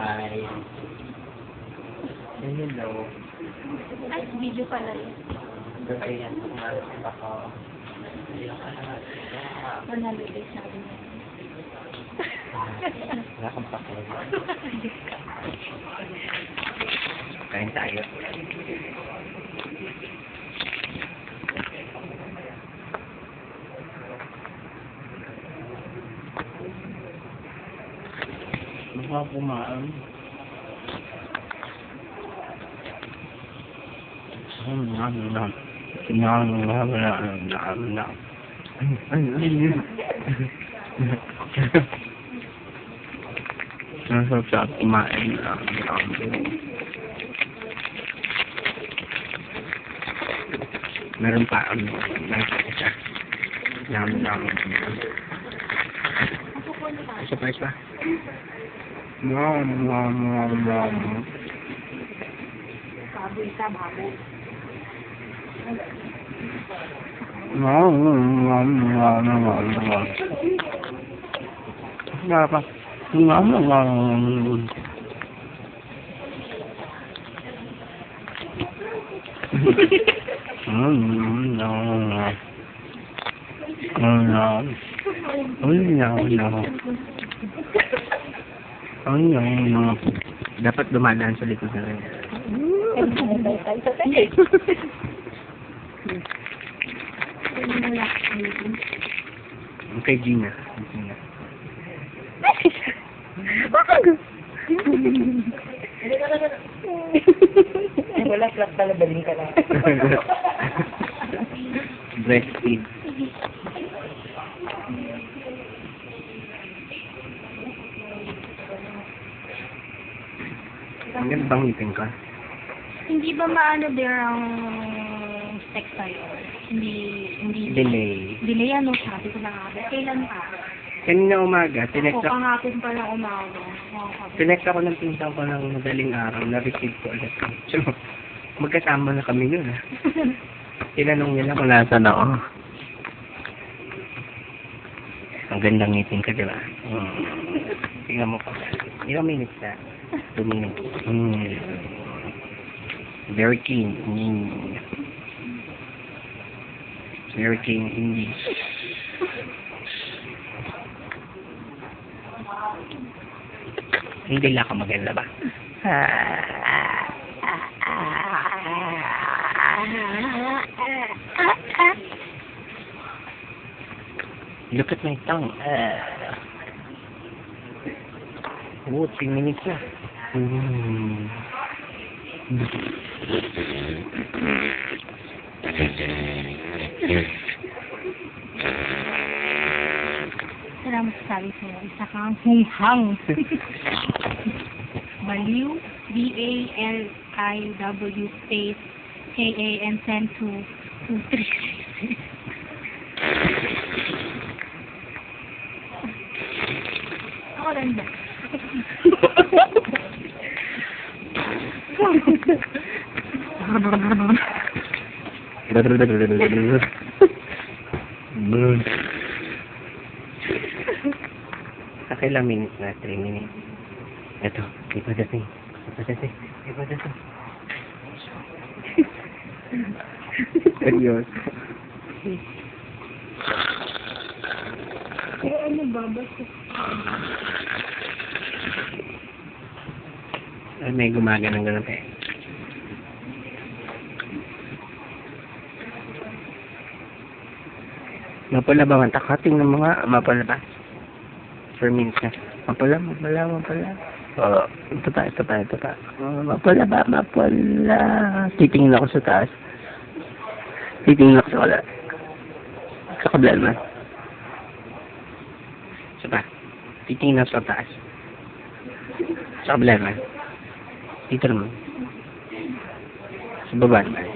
Hi. Hello. Ay, video pala yun. Ayan, kumalas ako. Ayan ka na. 100 days natin yan. Wala kang pakay. Kain tayo. Baka pumaan. Nasa sa kumain lang. Meron pa ano, nasa isa. Yum. Isa pa. Yum. Baboy ka, baboy. Kenapa? Dapat dumadaan sa likod na rin. Kay Gina. Wala flat pala, baling ka lang. Breastfeed. Ang ganda bang ngipin ka? Hindi ba maano there ang sex tayo? Hindi. Delay ano, sabi ko na nga. Kailan pa? Kanina umaga, tinext O, ako. kahapon pa lang umaga. Tinext ako ng pinsan ko ng madaling araw, na-receive ko ulit. So, magkasama na kami yun. Tinanong nila kung nasan ako. Ang gandang ngipin ka, di ba? Tingnan mo pa. Ilang minutes na? 2 minutes. Very keen. Very keen indeed. Hindi lang ako maganda ba? Look at my tongue. Oh, 3 minutes na. Salamat sa sabi sa'yo. Isa kang hunghang. Baliw, BALIW space KAN send to 2366. Ako rin ba? Sa kailang minutes na? 3 minutes. Ito, ipadating. Seryoso. Ano ba? Basta. Ay, may gumagana ng ganun eh. Mapala ba? Takating ng mga mapala ba? 4 minutes na. Mapala. Oo. Ito pa. Mapala ba? Titingin ako sa taas. Titingin ako sa kabila. Sa kabila naman. Isa pa. Titingin ako sa taas. Sa kabila naman. Dito naman. Sa baba naman.